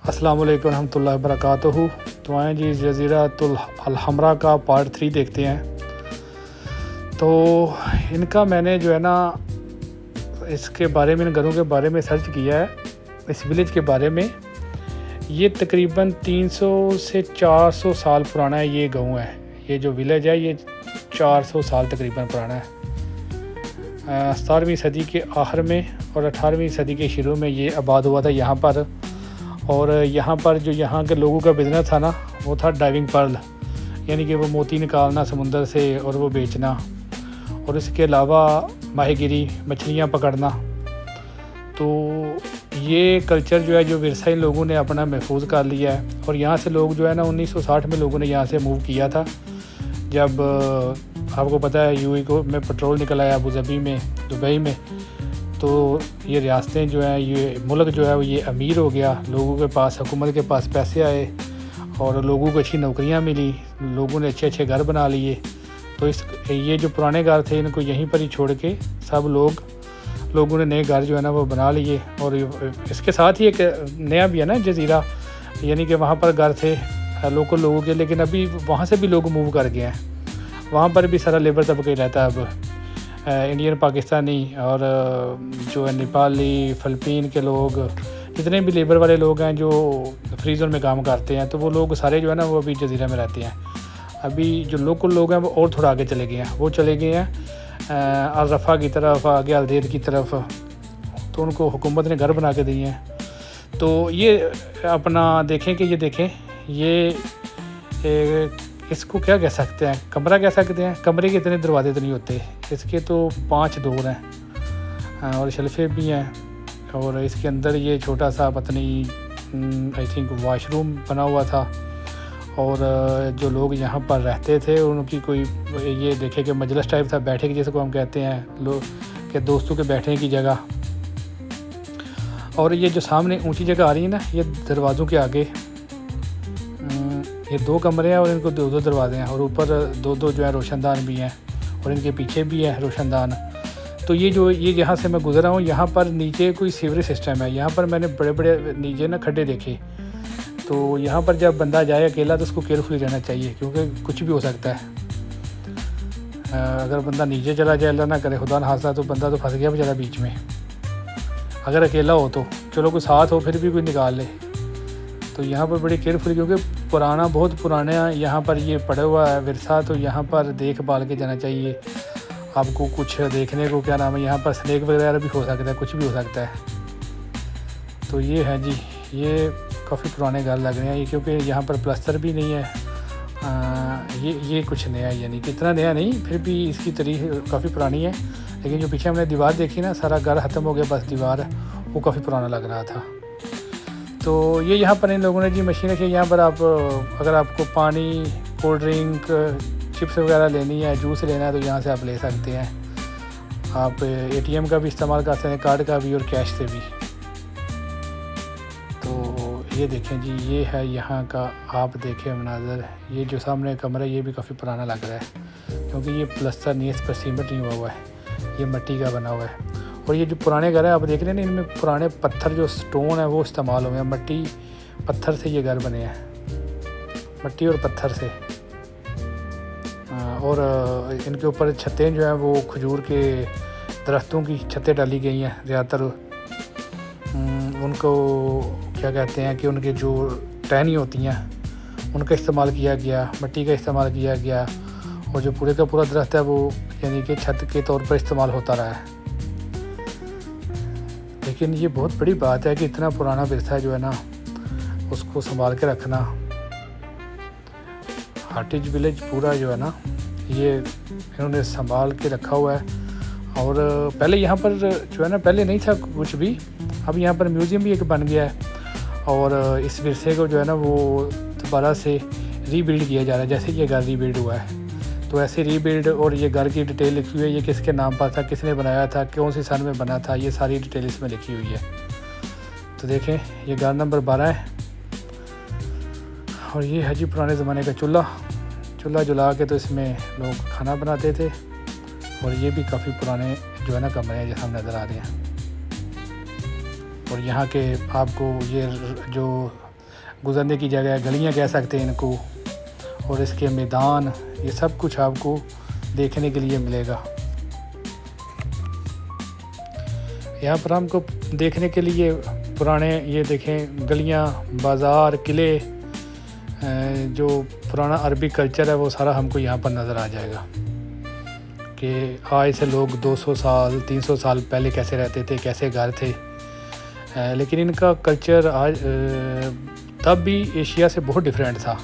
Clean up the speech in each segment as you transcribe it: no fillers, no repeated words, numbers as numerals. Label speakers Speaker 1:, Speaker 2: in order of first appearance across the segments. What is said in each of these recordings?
Speaker 1: अस्सलाम वालेकुम रहमतुल्लाहि वबरकातुहू। तो आएँ जी जज़ीरतुल हमरा का पार्ट 3 देखते हैं। तो इनका मैंने जो है ना इसके बारे में, इन घरों के बारे में सर्च किया है, इस विलेज के बारे में। ये तकरीबन 300 से 400 साल पुराना है ये गाँव है। ये जो विलेज है ये 400 साल तकरीबन पुराना है। 17वीं सदी के आखिर में और 18वीं सदी के शुरू में ये आबाद हुआ था यहाँ पर। और यहाँ पर जो यहाँ के लोगों का बिज़नेस था ना, वो था डाइविंग पर्ल, यानी कि वो मोती निकालना समुंदर से और वो बेचना, और इसके अलावा माहीगिरी, मछलियाँ पकड़ना। तो ये कल्चर जो है, जो विरसा इन लोगों ने अपना महफूज कर लिया है। और यहाँ से लोग जो है ना 1960 में लोगों ने यहाँ से मूव किया था, जब आपको पता है यूएई को में पेट्रोल निकल आया, अबू धाबी में, दुबई में। तो ये रियासतें जो हैं, ये मुल्क जो है ये अमीर हो गया, लोगों के पास, हुकूमत के पास पैसे आए और लोगों को अच्छी नौकरियां मिली, लोगों ने अच्छे अच्छे घर बना लिए। तो ये जो पुराने घर थे इनको यहीं पर ही छोड़ के सब लोगों ने नए घर जो है ना वो बना लिए। और इसके साथ ही एक नया भी है ना जज़ीरा, यानी कि वहाँ पर घर थे लोकल लोगों के, लेकिन अभी वहाँ से भी लोग मूव कर गए हैं। वहाँ पर भी सारा लेबर तबका ही रहता है अब, इंडियन, पाकिस्तानी और जो है नेपाली, फ़िलिपीन के लोग, जितने भी लेबर वाले लोग हैं जो फ्री ज़ोन में काम करते हैं, तो वो लोग सारे जो है ना वो अभी जज़ीरा में रहते हैं। अभी जो लोकल लोग हैं वो और थोड़ा आगे चले गए हैं, वो चले गए हैं अल-रफ़ा की तरफ, आगे अल-देर की तरफ। तो उनको हुकूमत ने घर बना के दिए हैं। तो ये अपना देखें कि ये इसको क्या कह सकते हैं, कमरा कह सकते हैं। कमरे के इतने दरवाजे तो नहीं होते, इसके तो 5 डोर हैं और शेल्फे भी हैं। और इसके अंदर ये छोटा सा पत्नी आई थिंक वाशरूम बना हुआ था। और जो लोग यहाँ पर रहते थे उनकी कोई ये देखे कि मजलिस टाइप था, बैठे की जिसको हम कहते हैं, लोग के दोस्तों के बैठने की जगह। और ये जो सामने ऊंची जगह आ रही है ना, ये दरवाज़ों के आगे ये 2 कमरे हैं और इनको 2 दरवाजे हैं, और ऊपर 2 जो है रोशनदान भी हैं, और इनके पीछे भी है रोशनदान। तो ये जहाँ से मैं गुज़रा हूँ, यहाँ पर नीचे कोई सीवरेज सिस्टम है। यहाँ पर मैंने बड़े बड़े नीचे ना खड्डे देखे। तो यहाँ पर जब बंदा जाए अकेला तो उसको केयरफुली रहना चाहिए, क्योंकि कुछ भी हो सकता है। अगर बंदा नीचे चला जाए, अल्लाह ना करे, खुदा न खास्ता, तो बंदा तो फंस गया बेचारा बीच में। अगर अकेला हो तो चलो, कोई साथ हो फिर भी कोई निकाल ले। तो यहाँ पर बड़ी केयरफुली, क्योंकि पुराना, बहुत पुराना यहाँ पर ये पड़ा हुआ है विरसा, तो यहाँ पर देखभाल के जाना चाहिए। आपको कुछ देखने को, क्या नाम है, यहाँ पर स्नेक वगैरह भी हो सकता है, कुछ भी हो सकता है। तो ये है जी, ये काफ़ी पुराने घर लग रहे हैं ये, क्योंकि यहाँ पर प्लास्टर भी नहीं है। ये कुछ नया है, यानी कि इतना नया नहीं, फिर भी इसकी तारीख काफ़ी पुरानी है। लेकिन जो पीछे हमने दीवार देखी ना, सारा घर ख़त्म हो गया, बस दीवार, वो काफ़ी पुराना लग रहा था। तो ये यहाँ पर इन लोगों ने जी मशीन रखी है। यहाँ पर आप, अगर आपको पानी, कोल्ड ड्रिंक, चिप्स वगैरह लेनी है, जूस लेना है, तो यहाँ से आप ले सकते हैं। आप एटीएम का भी इस्तेमाल कर सकते हैं, कार्ड का भी और कैश से भी। तो ये देखें जी, ये है यहाँ का, आप देखें मनाज़र। ये जो सामने कमरा है ये भी काफ़ी पुराना लग रहा है, क्योंकि ये प्लस्तर नहीं है, इस पर सीमेंट नहीं हुआ हुआ है, ये मिट्टी का बना हुआ है। और ये जो पुराने घर है आप देख रहे हैं ना, इनमें पुराने पत्थर, जो स्टोन है वो इस्तेमाल हुए हैं। मिट्टी पत्थर से ये घर बने हैं, मिट्टी और पत्थर से। और इनके ऊपर छतें जो हैं वो खजूर के दरख्तों की छतें डाली गई हैं ज़्यादातर। उनको क्या कहते हैं कि उनके जो टहनी होती हैं उनका इस्तेमाल किया गया, मिट्टी का इस्तेमाल किया गया। और जो पूरे का पूरा दरख्त है वो यानी कि छत के तौर पर इस्तेमाल होता रहा है। लेकिन ये बहुत बड़ी बात है कि इतना पुराना विरसा जो है ना, उसको संभाल के रखना। हार्टेज विलेज पूरा जो है ना, ये इन्होंने संभाल के रखा हुआ है। और पहले यहाँ पर जो है ना, पहले नहीं था कुछ भी, अब यहाँ पर म्यूज़ियम भी एक बन गया है। और इस विरसे को जो है ना वो दोबारा से रीबिल्ड किया जा रहा है, जैसे ये घर रीबिल्ड हुआ है तो ऐसे रीबिल्ड। और ये घर की डिटेल लिखी हुई है, ये किसके नाम पर था, किसने बनाया था, कौन सी सन में बना था, ये सारी डिटेल इसमें लिखी हुई है। तो देखें, ये घर नंबर 12 है। और ये है जी पुराने ज़माने का चूल्हा जला के तो इसमें लोग खाना बनाते थे। और ये भी काफ़ी पुराने जो है ना कमरे हैं, जैसे हम नज़र आ रहे हैं। और यहाँ के आपको ये जो गुज़रने की जगह, गलियां कह सकते हैं इनको, और इसके मैदान, ये सब कुछ आपको देखने के लिए मिलेगा। यहाँ पर हमको देखने के लिए पुराने, ये देखें गलियाँ, बाज़ार, किले, जो पुराना अरबी कल्चर है वो सारा हमको यहाँ पर नज़र आ जाएगा कि आज से लोग 200 साल 300 साल पहले कैसे रहते थे, कैसे घर थे। लेकिन इनका कल्चर आज तब भी एशिया से बहुत डिफरेंट था।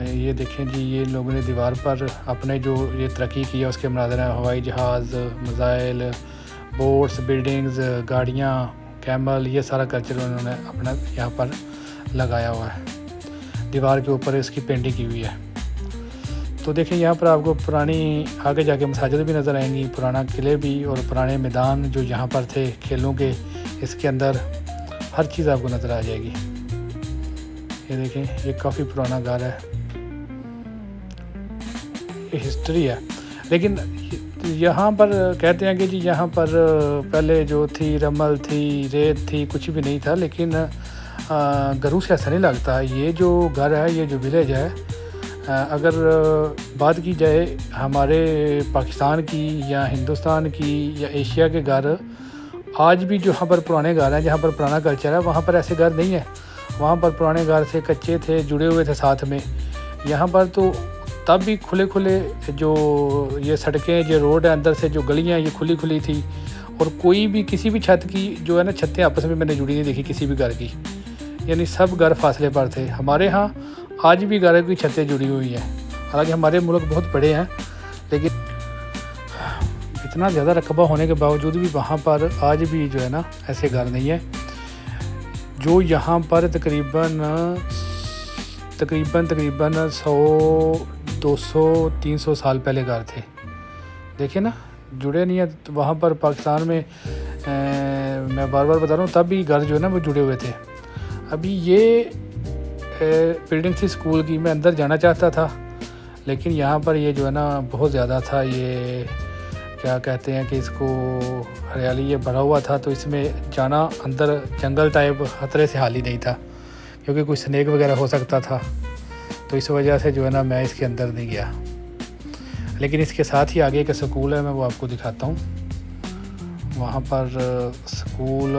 Speaker 1: ये देखें जी, ये लोगों ने दीवार पर अपने जो ये तरक्की किया उसके मनाज़र हैं, हवाई जहाज़, मिसाइल, बोट्स, बिल्डिंग्स, गाड़ियाँ, कैमल, ये सारा कल्चर उन्होंने अपना यहाँ पर लगाया हुआ है। दीवार के ऊपर इसकी पेंटिंग की हुई है। तो देखें यहाँ पर आपको पुरानी आगे जाके मसाजिद भी नज़र आएंगी, पुराना किले भी, और पुराने मैदान जो यहाँ पर थे खेलों के, इसके अंदर हर चीज़ आपको नज़र आ जाएगी। ये देखें, ये काफ़ी पुराना घर है, ये हिस्ट्री है। लेकिन यहाँ पर कहते हैं कि जी यहाँ पर पहले जो थी रमल थी, रेत थी, कुछ भी नहीं था। लेकिन घरों से ऐसा नहीं लगता। ये जो घर है, ये जो विलेज है, अगर बात की जाए हमारे पाकिस्तान की या हिंदुस्तान की या एशिया के घर, आज भी जो यहाँ पर पुराने घर हैं, जहाँ पर पुराना कल्चर है, वहाँ पर ऐसे घर नहीं है। वहाँ पर पुराने घर से कच्चे थे, जुड़े हुए थे साथ में। यहाँ पर तो तब भी खुले खुले जो ये सड़कें, जो रोड है, अंदर से जो गलियाँ ये खुली खुली थी, और कोई भी किसी भी छत की जो है ना, छतें आपस में मैंने जुड़ी नहीं देखी किसी भी घर की, यानी सब घर फासले पर थे। हमारे यहाँ आज भी घर की छतें जुड़ी हुई हैं। हालांकि हमारे मुल्क बहुत बड़े हैं, लेकिन इतना ज़्यादा रकबा होने के बावजूद भी वहाँ पर आज भी जो है ना ऐसे घर नहीं है। जो यहाँ पर तकरीबन 100, 200, 300 साल पहले घर थे, देखिए ना, जुड़े नहीं है। तो वहाँ पर पाकिस्तान में मैं बार बार बता रहा हूँ, तब भी घर जो है ना वो जुड़े हुए थे। अभी ये बिल्डिंग थी स्कूल की, मैं अंदर जाना चाहता था, लेकिन यहाँ पर ये जो है ना बहुत ज़्यादा था, ये क्या कहते हैं कि इसको, हरियाली ये भरा हुआ था, तो इसमें जाना अंदर जंगल टाइप खतरे से हाल ही नहीं था, क्योंकि कुछ स्नेक वगैरह हो सकता था। तो इस वजह से जो है ना मैं इसके अंदर नहीं गया। लेकिन इसके साथ ही आगे एक स्कूल है, मैं वो आपको दिखाता हूँ। वहाँ पर स्कूल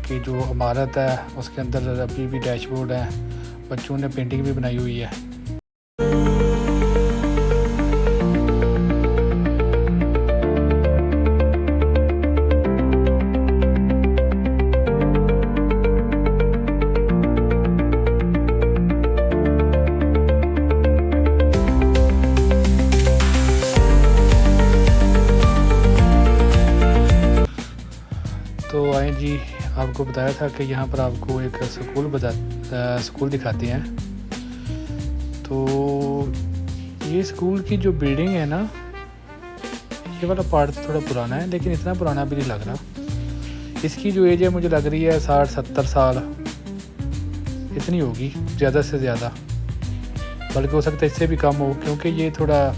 Speaker 1: की जो इमारत है उसके अंदर अभी भी डैशबोर्ड है, बच्चों ने पेंटिंग भी बनाई हुई है। तो आए जी, आपको बताया था कि यहाँ पर आपको एक स्कूल दिखाते हैं। तो ये स्कूल की जो बिल्डिंग है ना, ये वाला पार्ट थोड़ा पुराना है, लेकिन इतना पुराना भी नहीं लग रहा। इसकी जो एज है मुझे लग रही है 60-70 साल, इतनी होगी ज़्यादा से ज़्यादा, बल्कि हो सकता है इससे भी कम हो, क्योंकि ये थोड़ा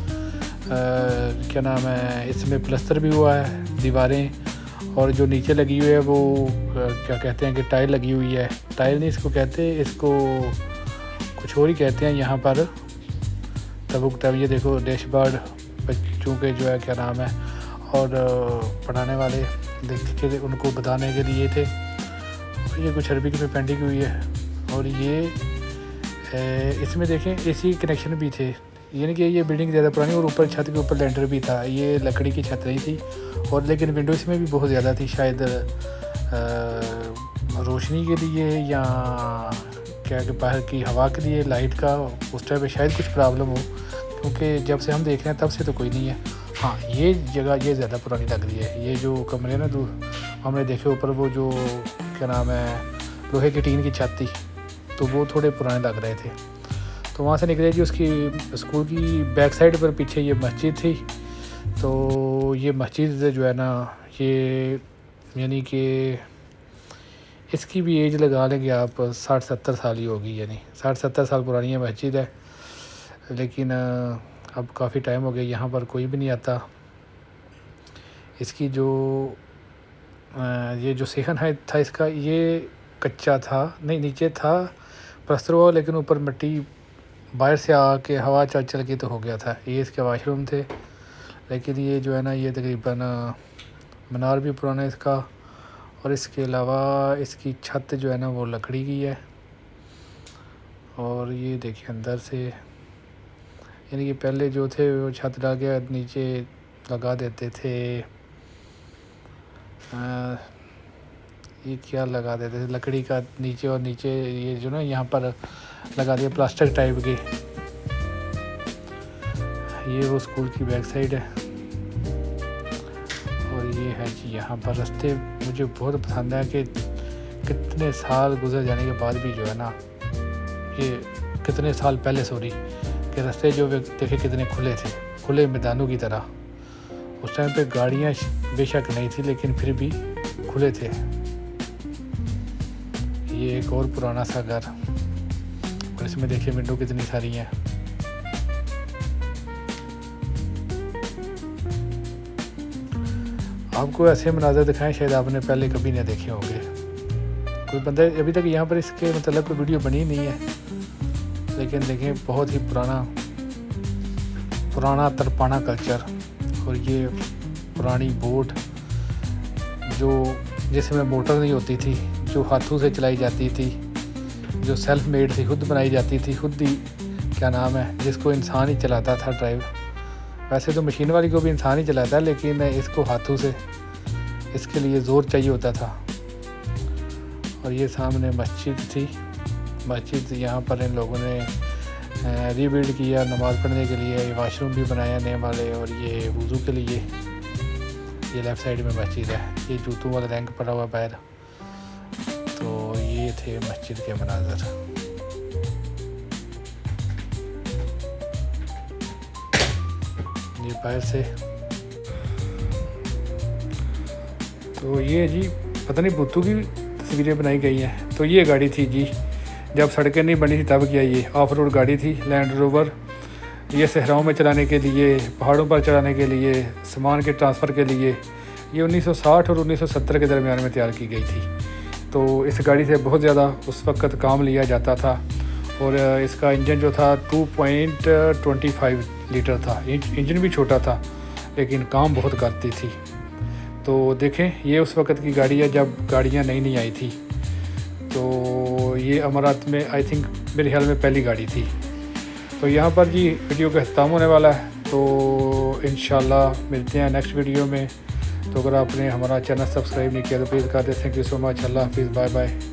Speaker 1: क्या नाम है, इसमें प्लस्तर भी हुआ है दीवारें, और जो नीचे लगी हुई है वो क्या कहते हैं कि टाइल लगी हुई है। टाइल नहीं इसको कहते, इसको कुछ और ही कहते हैं यहाँ पर। तब ये देखो डैशबोर्ड बच्चों के जो है क्या नाम है, और पढ़ाने वाले देख के उनको बताने के लिए थे। और ये कुछ अरबी में पेंटिंग हुई है, और ये इसमें देखें एसी कनेक्शन भी थे, यानी कि ये बिल्डिंग ज़्यादा पुरानी, और ऊपर छत के ऊपर लेंटर भी था। ये लकड़ी की छत नहीं थी, और लेकिन विंडो इसमें भी बहुत ज़्यादा थी, शायद रोशनी के लिए या क्या कि बाहर की हवा के लिए, लाइट का उस टाइम पे शायद कुछ प्रॉब्लम हो, क्योंकि जब से हम देख रहे हैं तब से तो कोई नहीं है। हाँ, ये जगह ये ज़्यादा पुरानी लग रही है। ये जो कमरे ना हमने देखे ऊपर, वो जो क्या नाम है लोहे की टीन की छत थी, तो वो थोड़े पुराने लग रहे थे। तो वहाँ से निकले जी, उसकी स्कूल की बैक साइड पर पीछे ये मस्जिद थी। तो ये मस्जिद जो है ना, ये यानी कि इसकी भी एज लगा लेंगे आप 60-70 साल ही होगी, यानी 60-70 साल पुरानी है मस्जिद है। लेकिन अब काफ़ी टाइम हो गया, यहाँ पर कोई भी नहीं आता। इसकी जो ये जो सेहन है था इसका, ये कच्चा था, नहीं नीचे था प्लास्टर हुआ, लेकिन ऊपर मिट्टी बाहर से आके हवा चल चल के तो हो गया था। ये इसके वाशरूम थे, लेकिन ये जो है ना ये तकरीबन मीनार भी पुराना है इसका, और इसके अलावा इसकी छत जो है ना वो लकड़ी की है। और ये देखिए अंदर से, यानी कि पहले जो थे वो छत डाल के नीचे लगा देते थे, ये क्या लगा देते थे लकड़ी का नीचे, और नीचे ये जो ना यहाँ पर लगा दिया प्लास्टिक टाइप के। ये वो स्कूल की बैक साइड है। और ये है जी यहाँ पर रास्ते, मुझे बहुत पसंद है कि कितने साल गुजर जाने के बाद भी जो है ना, ये कितने साल पहले सॉरी कि रास्ते जो देखे कितने खुले थे, खुले मैदानों की तरह। उस टाइम पे गाड़ियाँ बेशक नहीं थी, लेकिन फिर भी खुले थे। ये एक और पुराना सा घर, और इसमें देखिए विंडो कितनी सारी हैं। आपको ऐसे मनाज़र दिखाएं शायद आपने पहले कभी नहीं देखे होंगे। कोई बंदा अभी तक यहाँ पर इसके मतलब कोई वीडियो बनी नहीं है, लेकिन देखें बहुत ही पुराना तरपाना कल्चर। और ये पुरानी बोट जो जिसमें मोटर नहीं होती थी, जो हाथों से चलाई जाती थी, जो सेल्फ मेड थी, खुद बनाई जाती थी, खुद ही क्या नाम है, जिसको इंसान ही चलाता था ड्राइव। वैसे तो मशीन वाली को भी इंसान ही चलाता है, लेकिन इसको हाथों से, इसके लिए ज़ोर चाहिए होता था। और ये सामने मस्जिद थी। मस्जिद यहाँ पर इन लोगों ने रीबिल्ड किया नमाज़ पढ़ने के लिए, वाशरूम भी बनाया नए वाले, और ये वज़ू के लिए। ये लेफ़्ट साइड में मस्जिद है, ये जूतों वाला रैंक पड़ा हुआ बाहर। तो ये थे मस्जिद के मनाज़र। ये बाहर से, तो ये जी पता नहीं भुत्तू की तस्वीरें बनाई गई हैं। तो ये गाड़ी थी जी, जब सड़कें नहीं बनी थी तब क्या, ये ऑफ रोड गाड़ी थी लैंड रोवर। ये सहराओं में चलाने के लिए, पहाड़ों पर चलाने के लिए, सामान के ट्रांसफ़र के लिए। ये 1960 और 1970 के दरमियान में तैयार की गई थी। तो इस गाड़ी से बहुत ज़्यादा उस वक़्त काम लिया जाता था। और इसका इंजन जो था 2.25 लीटर था। इंजन भी छोटा था, लेकिन काम बहुत करती थी। तो देखें ये उस वक़्त की गाड़ी है जब गाड़ियाँ नई आई थी। तो ये अमारात में आई थिंक मेरे ख्याल में पहली गाड़ी थी। तो यहाँ पर जी वीडियो का ख़त्म होने वाला है। तो इंशाल्लाह मिलते हैं नेक्स्ट वीडियो में। तो अगर आपने हमारा चैनल सब्सक्राइब नहीं किया तो प्लीज़ कर दें। Thank you so much. अल्लाह हाफिज़, बाय बाय।